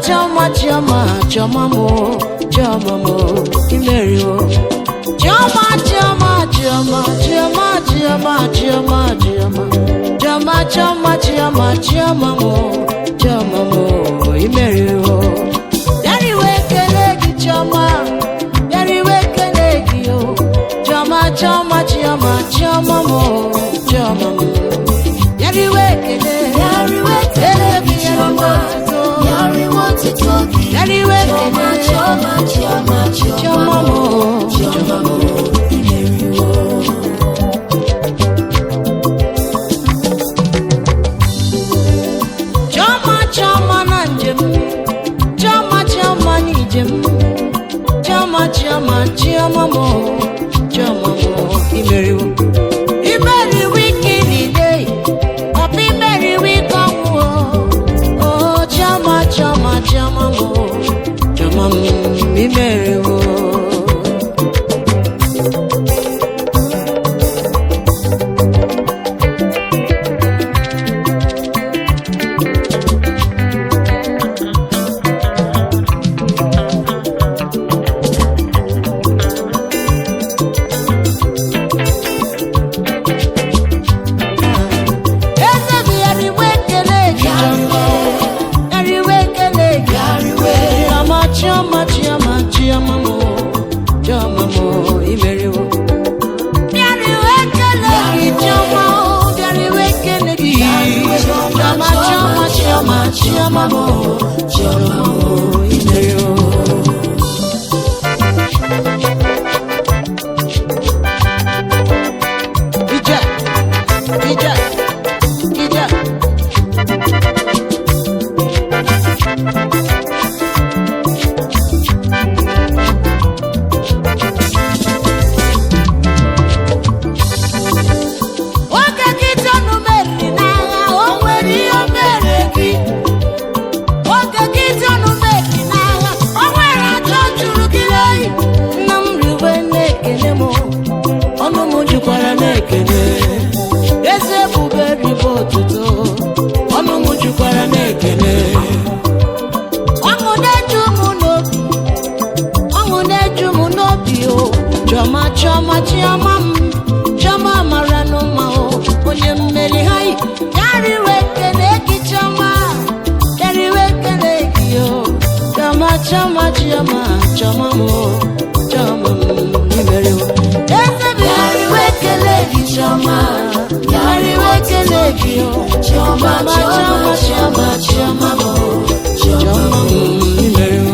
Chioma, Chioma, Chioma mo, Chioma mo, Imerio. Chioma, Chioma, Chioma, Chioma, Chioma, Chioma, Chioma. Chioma, Chioma, Chioma, Chioma mo, Chioma mo, Imerio. Yari wekelegi Chioma, yari wekelegi yo. Chioma, Chioma, Chioma, Chioma mo, Chioma mo. Yari wekelegi Chioma. Yari wekelegi Chioma, Chioma, Chioma mo, Chioma mo, Imerio. Chioma, Chioma nanjem, Chioma, Chioma nijem, Chioma, Chioma, Chioma mo, Chioma mo, Imerio. Imerio wikini day, Papi Imerio wikamu. Oh, Chioma, Chioma, Chioma mo, Chioma mo, Imerio. Chioma, Chioma, Chioma mo, Chioma mo, Imerio. Yari wekelegi Chioma, yari wekelegi. Chioma, Chioma, Chioma, Chioma mo, Chioma mo, Imerio. Ija, Ija, Ija. Chioma, Chioma, Chioma, Chioma marano mao, onye mmeri hai. Yari wekelegi Chioma, yari wekelegi yo. Chioma, Chioma, Chioma, Chioma mo, Chioma mo, Imerio. Yari wekelegi Chioma, yari wekelegi yo. Chioma, Chioma, Chioma, Chioma mo, Chioma mo, Imerio.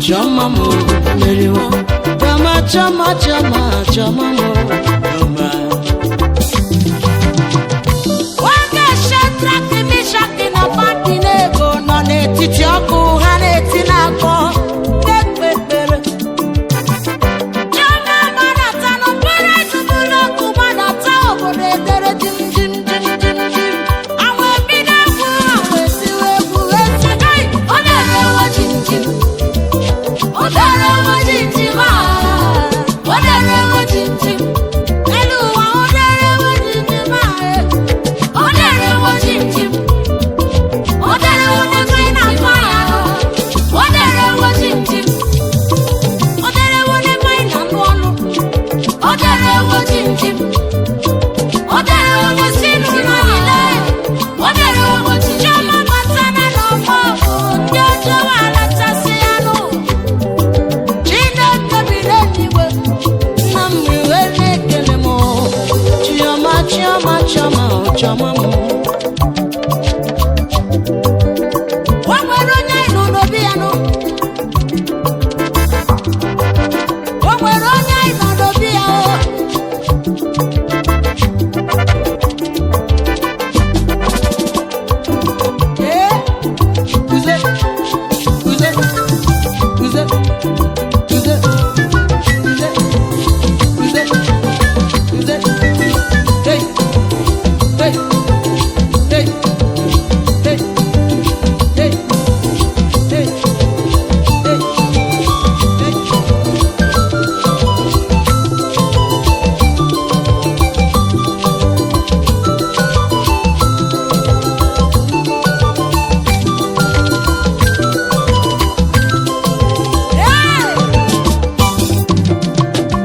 Chioma mo meriwo. Chioma, Chioma, Chioma, Chioma mo. Chioma. Wanga Shadrach, Meshach na Abednego nọ n'etiti ọkụ ha na-eti n'akọ. Ekpekpere. Chioma gbanata n'okpuru ezubulu ọkụ gbanata obodo edere jim jim jim jim jim. Awa ebido egwu awa esiwe egwu esi. Ọ na-erewo jim jim. Ọ na-erewo jim jim ha. Ọ na-erewo jim jim. Elu ụwa ọ na-erewo jim jim ha. Ọ na-erewo jim jim. Ọ na-erewo n'ego ị na-akọ ya. Ọ na-erewo jim jim. Ọ na-erewo n'ego ị na-anụ ọnụ. Ọ na-erewo jim jim. Ọ na-erewo n'ezinụlọ niile. Ọ na-erewo jim jim. Chioma batana n'ọgbọ ọgụ ndị ọjọọ alachasị ya nụ. Chineke bi n'eluigwe. Nna m iwe na-ekele m. Chioma, Chioma, Chioma, Chioma mo. O nwere onye anyị nọ n'obi ya nụ. O nwere onye anyị nọ n'obi ya o. Eh? Uze, uze, uze, uze, uze, uze, uze. Hey, hey, hey, hey, hey, hey, hey, hey.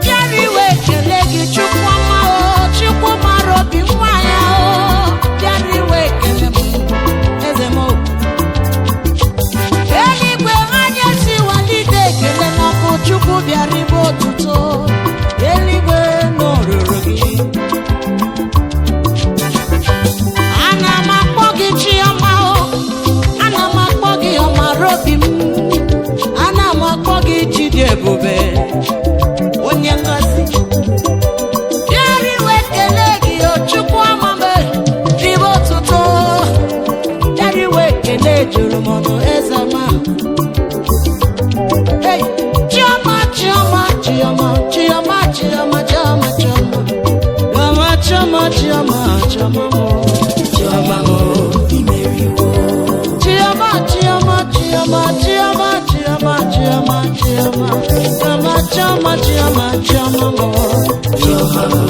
Bịara iwe ekele gị Chukwu ọma o, Chukwu mara obi nwa ya o. Bịara iwe ekele m, eze m o. Eluigwe anyị esiwalite ekele n'ọkụ Chukwu bịara ibe otuto. Eluigwe n'oruru gị. Ana m akpọ gị Chioma o. Ana m akpọ gị ọmara obi m. Ana m akpọ gị Chidi Ebube. Onye ngozi. Bịara iwe ekele gị o Chukwu ọma m, ribe otuto. Bịara iwe ekele juru m ọnụ eze ọma. Hey, Chioma, Chioma, Chioma, Chioma, Chioma, Chioma, Chioma. Chioma, Chioma, Chioma, Chioma mo. Chioma mo, imeriwo. Chioma, Chioma, Chioma, Chioma, Chioma, Chioma, Chioma. Chioma, Chioma, Chioma, Chioma mo. Chioma mo,